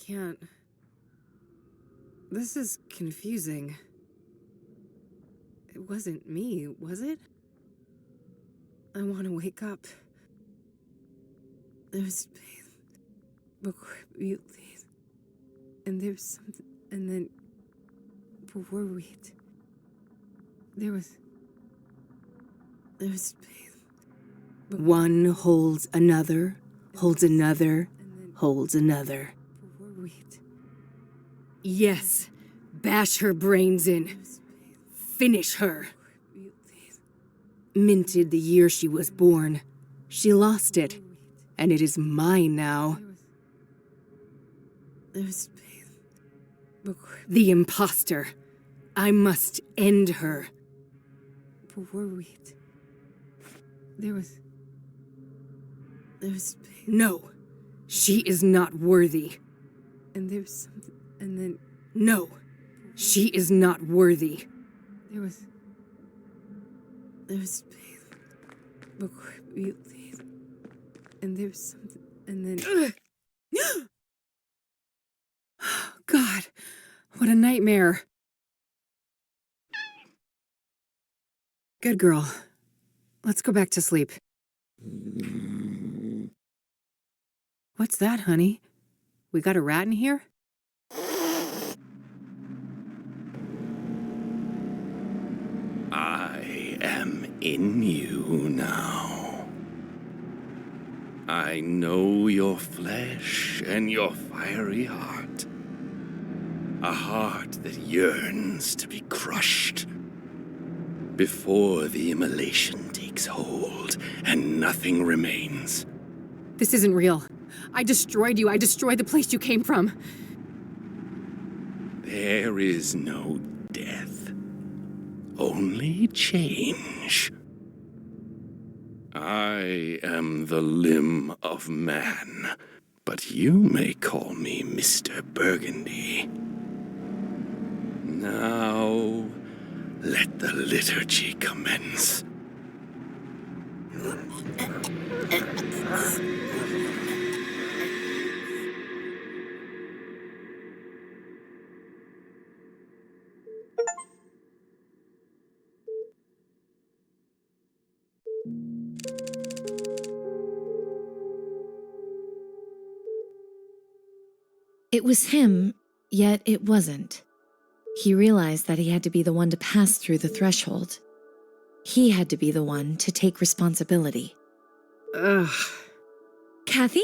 Can't. This is confusing. It wasn't me, was it? I want to wake up. There's pain before we leave. And there's something, and then before we... There's pain. One holds another, holds another, holds another. Yes, bash her brains in. Finish her. Minted the year she was born. She lost it, and it is mine now. The imposter. I must end her. No, she is not worthy. No, she is not worthy. There's pain before we leave. And there's something, and then... God, what a nightmare. Good girl. Let's go back to sleep. What's that, honey? We got a rat in here? I am in you now. I know your flesh and your fiery heart. A heart that yearns to be crushed. Before the immolation takes hold and nothing remains. This isn't real. I destroyed you. I destroyed the place you came from. There is no death. Only change. I am the limb of man, but you may call me Mr. Burgundy. Now, let the liturgy commence. It was him, yet it wasn't. He realized that he had to be the one to pass through the threshold. He had to be the one to take responsibility. Ugh. Kathy?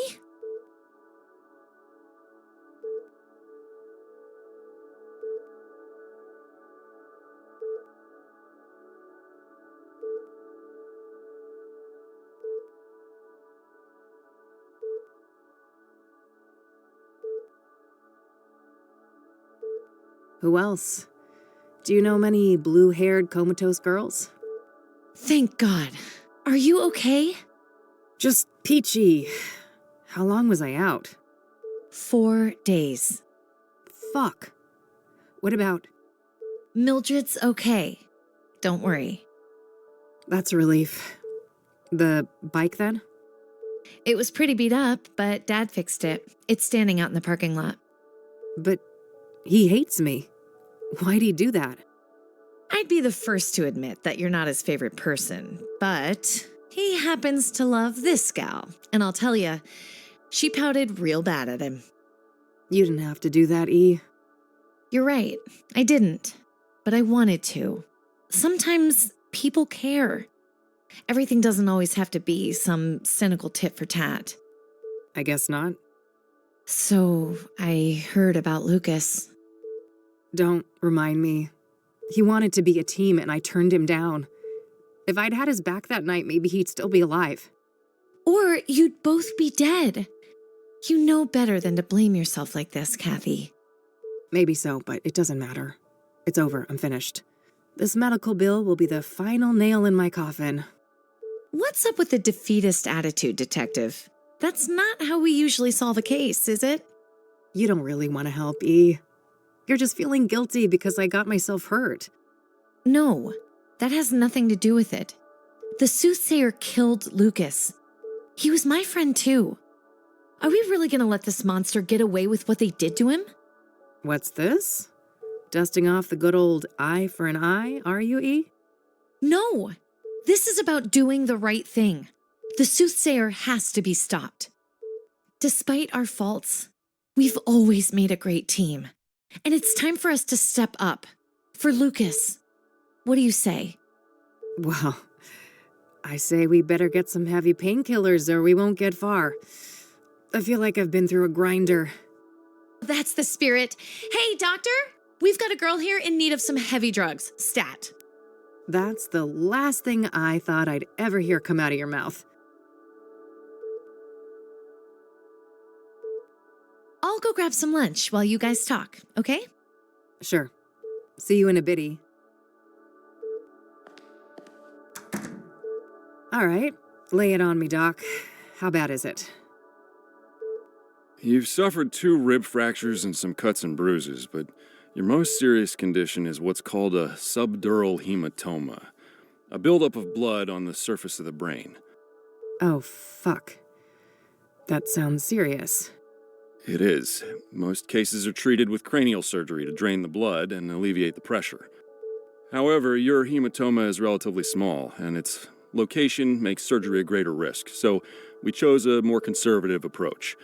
Who else? Do you know many blue-haired comatose girls? Thank God. Are you okay? Just peachy. How long was I out? 4 days. Fuck. What about... Mildred's okay. Don't worry. That's a relief. The bike, then? It was pretty beat up, but Dad fixed it. It's standing out in the parking lot. But he hates me. Why'd he do that? I'd be the first to admit that you're not his favorite person, but he happens to love this gal. And I'll tell you, she pouted real bad at him. You didn't have to do that, E. You're right. I didn't. But I wanted to. Sometimes people care. Everything doesn't always have to be some cynical tit for tat. I guess not. So, I heard about Lucas. Don't remind me. He wanted to be a team and I turned him down. If I'd had his back that night, maybe he'd still be alive. Or you'd both be dead. You know better than to blame yourself like this, Kathy. Maybe so, but it doesn't matter. It's over. I'm finished. This medical bill will be the final nail in my coffin. What's up with the defeatist attitude, Detective? That's not how we usually solve a case, is it? You don't really want to help, E. You're just feeling guilty because I got myself hurt. No, that has nothing to do with it. The Soothsayer killed Lucas. He was my friend too. Are we really gonna let this monster get away with what they did to him? What's this? Dusting off the good old eye for an eye, are you, E? No, this is about doing the right thing. The Soothsayer has to be stopped. Despite our faults, we've always made a great team. And it's time for us to step up. For Lucas. What do you say? Well, I say we better get some heavy painkillers or we won't get far. I feel like I've been through a grinder. That's the spirit. Hey, doctor! We've got a girl here in need of some heavy drugs. Stat. That's the last thing I thought I'd ever hear come out of your mouth. I'll go grab some lunch while you guys talk, okay? Sure. See you in a bitty. All right. Lay it on me, Doc. How bad is it? You've suffered 2 rib fractures and some cuts and bruises, but your most serious condition is what's called a subdural hematoma, a buildup of blood on the surface of the brain. Oh, fuck. That sounds serious. It is. Most cases are treated with cranial surgery to drain the blood and alleviate the pressure. However, your hematoma is relatively small, and its location makes surgery a greater risk, so we chose a more conservative approach,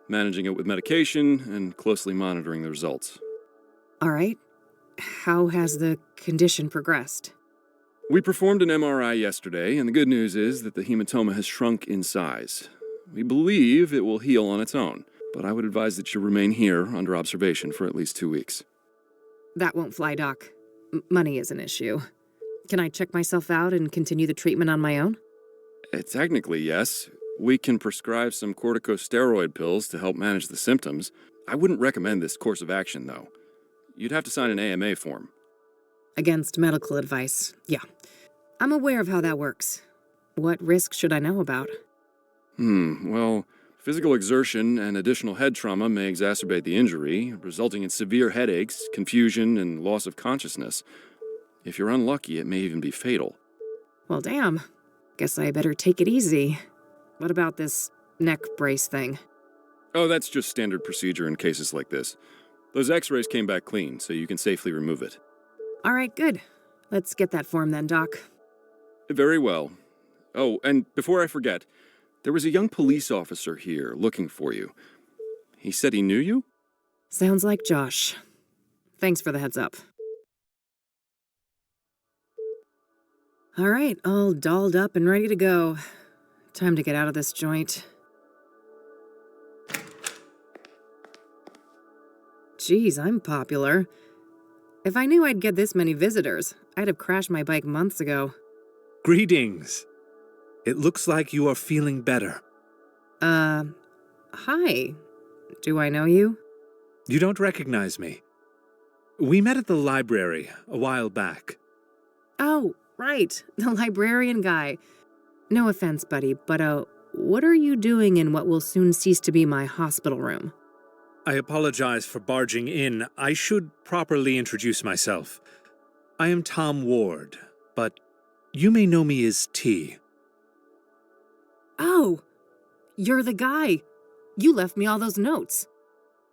managing it with medication and closely monitoring the results. All right. How has the condition progressed? We performed an MRI yesterday, and the good news is that the hematoma has shrunk in size. We believe it will heal on its own, but I would advise that you remain here under observation for at least 2 weeks. That won't fly, Doc. Money is an issue. Can I check myself out and continue the treatment on my own? Technically, yes. We can prescribe some corticosteroid pills to help manage the symptoms. I wouldn't recommend this course of action, though. You'd have to sign an AMA form. Against medical advice, yeah. I'm aware of how that works. What risks should I know about? Well, physical exertion and additional head trauma may exacerbate the injury, resulting in severe headaches, confusion, and loss of consciousness. If you're unlucky, it may even be fatal. Well, damn. Guess I better take it easy. What about this neck brace thing? Oh, that's just standard procedure in cases like this. Those x-rays came back clean, so you can safely remove it. All right, good. Let's get that form then, Doc. Very well. Oh, and before I forget, there was a young police officer here looking for you. He said he knew you? Sounds like Josh. Thanks for the heads up. All right, all dolled up and ready to go. Time to get out of this joint. Geez, I'm popular. If I knew I'd get this many visitors, I'd have crashed my bike months ago. Greetings. It looks like you are feeling better. Hi. Do I know you? You don't recognize me. We met at the library a while back. Oh, right. The librarian guy. No offense, buddy, but, what are you doing in what will soon cease to be my hospital room? I apologize for barging in. I should properly introduce myself. I am Tom Ward, but you may know me as T. Oh, you're the guy. You left me all those notes.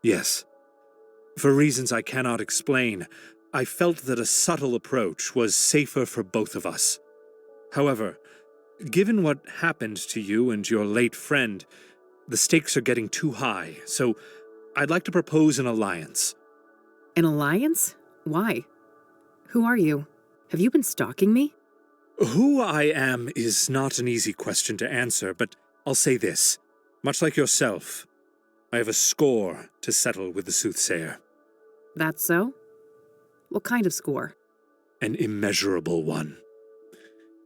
Yes. For reasons I cannot explain, I felt that a subtle approach was safer for both of us. However, given what happened to you and your late friend, the stakes are getting too high, so I'd like to propose an alliance. An alliance? Why? Who are you? Have you been stalking me? Who I am is not an easy question to answer, but I'll say this. Much like yourself, I have a score to settle with the Soothsayer. That's so? What kind of score? An immeasurable one.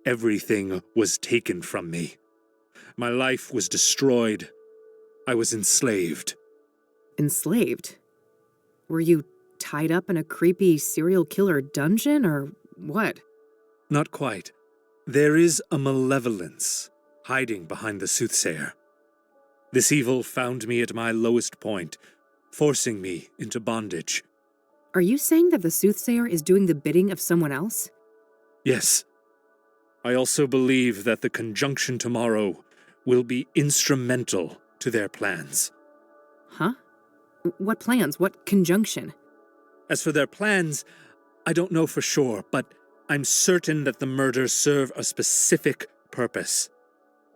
Everything was taken from me. My life was destroyed. I was enslaved. Enslaved? Were you tied up in a creepy serial killer dungeon, or what? Not quite. There is a malevolence hiding behind the Soothsayer. This evil found me at my lowest point, forcing me into bondage. Are you saying that the Soothsayer is doing the bidding of someone else? Yes. I also believe that the conjunction tomorrow will be instrumental to their plans. Huh? What plans? What conjunction? As for their plans, I don't know for sure, but I'm certain that the murders serve a specific purpose.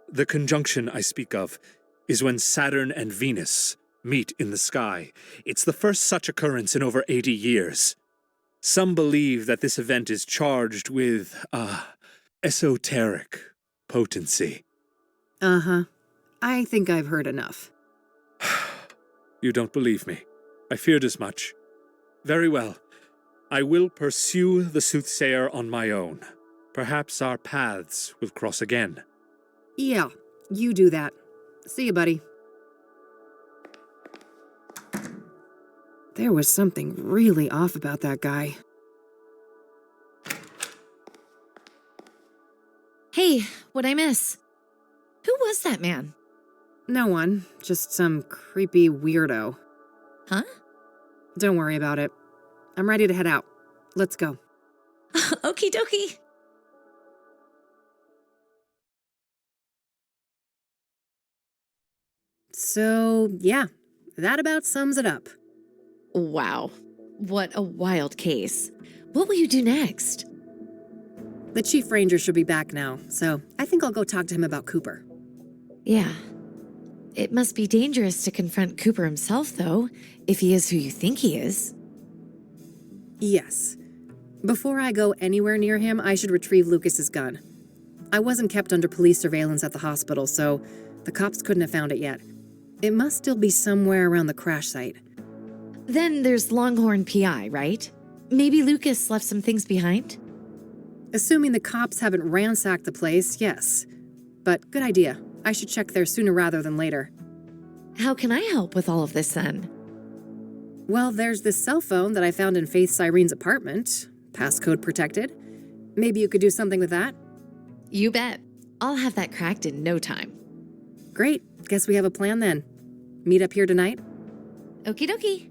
The conjunction I speak of is when Saturn and Venus meet in the sky. It's the first such occurrence in over 80 years. Some believe that this event is charged with, esoteric potency. Uh-huh. I think I've heard enough. You don't believe me. I feared as much. Very well. I will pursue the Soothsayer on my own. Perhaps our paths will cross again. Yeah, you do that. See you, buddy. There was something really off about that guy. Hey, what'd I miss? Who was that man? No one, just some creepy weirdo. Huh? Don't worry about it. I'm ready to head out. Let's go. Okie dokie. So, yeah, that about sums it up. Wow. What a wild case. What will you do next? The Chief Ranger should be back now, so I think I'll go talk to him about Cooper. Yeah. It must be dangerous to confront Cooper himself, though, if he is who you think he is. Yes. Before I go anywhere near him, I should retrieve Lucas's gun. I wasn't kept under police surveillance at the hospital, so the cops couldn't have found it yet. It must still be somewhere around the crash site. Then there's Longhorn PI, right? Maybe Lucas left some things behind? Assuming the cops haven't ransacked the place, yes. But good idea. I should check there sooner rather than later. How can I help with all of this then? Well, there's this cell phone that I found in Faith Cyrene's apartment. Passcode protected. Maybe you could do something with that? You bet. I'll have that cracked in no time. Great. Guess we have a plan then. Meet up here tonight? Okie dokie.